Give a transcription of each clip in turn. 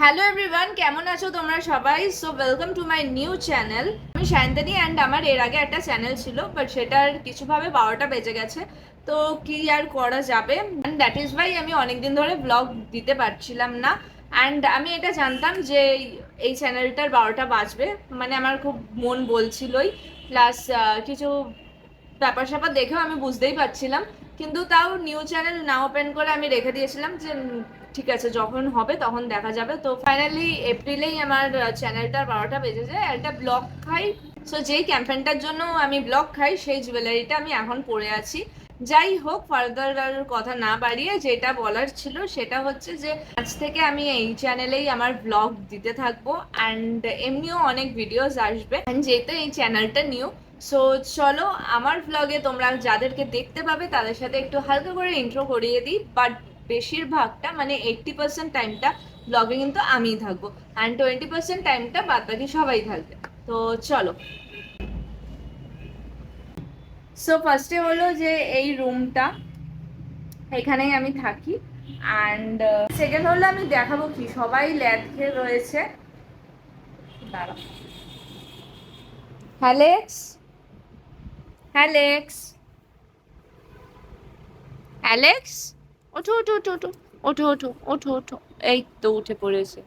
Hello everyone, কেমন আছো তোমরা সবাই? So welcome to my new channel. আমি সায়ন্তনী অ্যান্ড আমার এর আগে একটা চ্যানেল ছিল, বাট সেটার কিছুভাবে 12টা বেজে গেছে। তো কি আর করা যাবে, অ্যান্ড দ্যাট ইজ ওয়াই আমি অনেকদিন ধরে ব্লগ দিতে পারছিলাম না। অ্যান্ড আমি এটা জানতাম যে এই চ্যানেলটার 12টা বাজবে, মানে আমার খুব মন বলছিলই। প্লাস কিছু ব্যাপার স্যাপার দেখেও আমি বুঝতেই পারছিলাম, কিন্তু তাও নিউ চ্যানেল না ওপেন করে আমি রেখে দিয়েছিলাম যে ঠিক আছে, যখন হবে তখন দেখা যাবে। তো ফাইনালি এপ্রিলেই আমার চ্যানেলটার 12টা বেজে যায়। একটা ব্লগ খাই, সো যেই ক্যাম্পেনটার জন্য আমি ব্লগ খাই সেই জুয়েলারিটা আমি এখন পরে আছি। যাই হোক, ফার্দার আর কথা না বাড়িয়ে যেটা বলার ছিল সেটা হচ্ছে যে আজ থেকে আমি এই চ্যানেলেই আমার ব্লগ দিতে থাকবো, অ্যান্ড এমনিও অনেক ভিডিওস আসবে। অ্যান্ড যেহেতু এই চ্যানেলটা নিউ, সো চলো আমার ব্লগে তোমরা যাদেরকে দেখতে পাবে তাদের সাথে একটু হালকা করে ইন্ট্রো করিয়ে দিই। বাট বেশিরভাগটা মানে 80% টাইমটা ব্লগে কিন্তু আমিই থাকবো, অ্যান্ড 20% টাইমটা বাদ বাকি সবাই থাকবে। তো চলো। সো ফার্স্টে হলো যে এই রুমটা, এখানেই আমি থাকি। অ্যান্ড সেকেন্ড হলো আমি দেখাবো কি সবাই ল্যাদ খেয়ে রয়েছে। দাঁড়া, অ্যালেক্স, অ্যালেক্স, অ্যালেক্স, ওঠো ওঠো ওঠো ওঠো, ওঠো ওঠো ওঠো ওঠো। এই তো উঠে পড়েছে।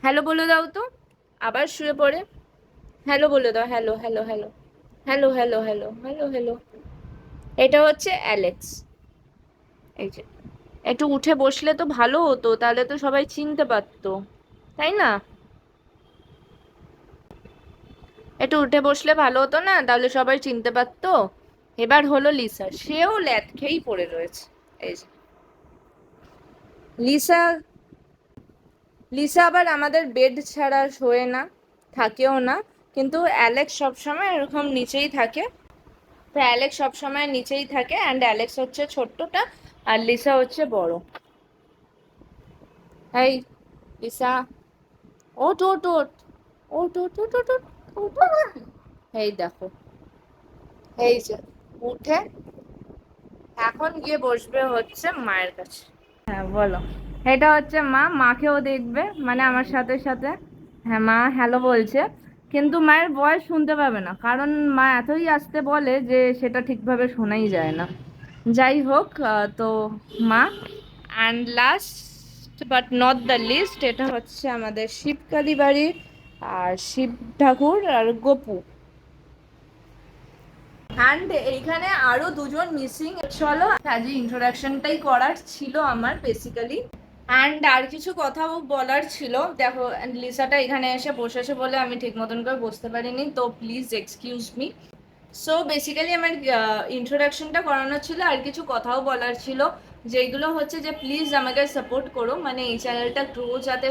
হ্যালো বলে দাও তো, আবার শুয়ে পড়ে। হ্যালো বলে দাও, hello hello hello hello hello hello hello hello. এটা হচ্ছে অ্যালেক্স। এই যে একটু উঠে বসলে তো ভালো হতো, তাহলে তো সবাই চিনতে পারতো, তাই না? একটু উঠে বসলে ভালো হতো না, তাহলে সবাই চিনতে পারতো। এবার হলো লিসা, সেও ল্যাদ খেয়েই পড়ে রয়েছে। এই যে লিসা, লিসা আবার আমাদের বেড ছাড়া শোয় না, থাকেও না। কিন্তু অ্যালেক্স সবসময় এরকম নিচেই থাকে। তো অ্যালেক্স সবসময় নিচেই থাকে, অ্যান্ড অ্যালেক্স হচ্ছে ছোট্টটা আর লিসা হচ্ছে বড়। এই লিসা, ওঠ ওঠ ওঠ ওঠ ওঠ ওঠ ওঠ ওঠ ওঠ। এই দেখো, এই যে উঠে এখন গিয়ে বসবে হচ্ছে মায়ের কাছে। হ্যাঁ বলো। এটা হচ্ছে মা, মাকেও দেখবে মানে আমার সাথে সাথে। হ্যাঁ, মা হ্যালো বলছে, কিন্তু মায়ের ভয়েস শুনতে পাবে না, কারণ মা এতই আস্তে বলে যে সেটা ঠিকভাবে শোনাই যায় না। যাই হোক, তো মা। And last but not the least, এটা হচ্ছে আমাদের শিবকালী বাড়ির আর শিব ঠাকুর আর গোপু। অ্যান্ড এইখানে আরো দুজন মিসিং। চলো আজকে ইন্ট্রোডাকশনটাই করার ছিল আমার বেসিক্যালি। অ্যান্ড আর কিছু কথাও বলার ছিল। দেখো, লিসাটা এখানে এসে বসেছে বলে আমি ঠিক মতন করে বসতে পারিনি, তো please excuse me. So basically আমার ইন্ট্রোডাকশনটা করানোর ছিল, আর কিছু কথাও বলার ছিল, যেগুলো হচ্ছে যে প্লিজ আমাকে সাপোর্ট করো, মানে এই চ্যানেলটা গ্রো যাতে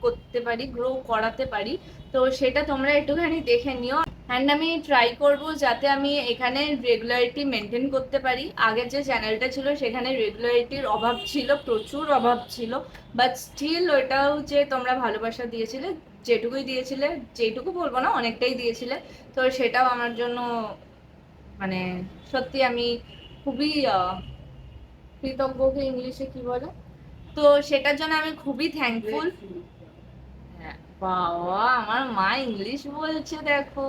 করতে পারি, গ্রো করাতে পারি। তো সেটা তোমরা একটুখানি দেখে নিও। অ্যান্ড আমি ট্রাই করব যাতে আমি এখানে রেগুলারিটি মেনটেন করতে পারি। আগের যে চ্যানেলটা ছিল সেখানে রেগুলারিটির অভাব ছিল, প্রচুর অভাব ছিল। বাট স্টিল ওইটাও যে তোমরা ভালোবাসা দিয়েছিলে, যেটুকুই দিয়েছিলে, যেটুকু বলবো না, অনেকটাই দিয়েছিলে। তো সেটাও আমার জন্য মানে সত্যি আমি খুবই কৃতজ্ঞকে ইংলিশে কি বলে, তো সেটার জন্য আমি খুবই থ্যাঙ্কফুল। হ্যাঁ বাবা, আমার মা ইংলিশ বলছে দেখো।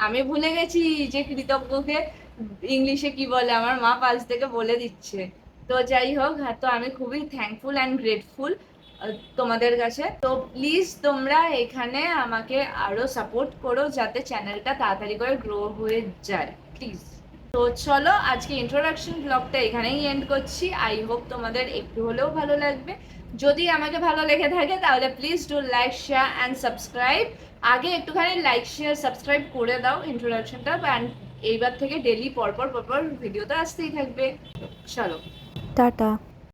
আমি ভুলে গেছি যে কৃতজ্ঞকে ইংলিশে কি বলে, আমার মা পাশ থেকে বলে দিচ্ছে। তো যাই হোক, হ্যাঁ, তো আমি খুবই থ্যাঙ্কফুল অ্যান্ড গ্রেটফুল তোমাদের কাছে। তো প্লিজ তোমরা এখানে আমাকে আরো সাপোর্ট করো যাতে চ্যানেলটা তাড়াতাড়ি করে গ্রো হয়ে যায়, প্লিজ। তো চলো আজকে ইন্ট্রোডাকশন ব্লগটা এখানেই এন্ড করছি। আই হোপ তোমাদের একটু হলেও ভালো লাগবে। যদি আমাকে ভালো লেগে থাকে তাহলে please do like, share and subscribe. আগে একটুখানি লাইক শেয়ার সাবস্ক্রাইব করে দাও ইন্ট্রোডাকশনটা, অ্যান্ড এইবার থেকে ডেলি পরপর পরপর ভিডিও তো আসতেই থাকবে। চলো, টাটা।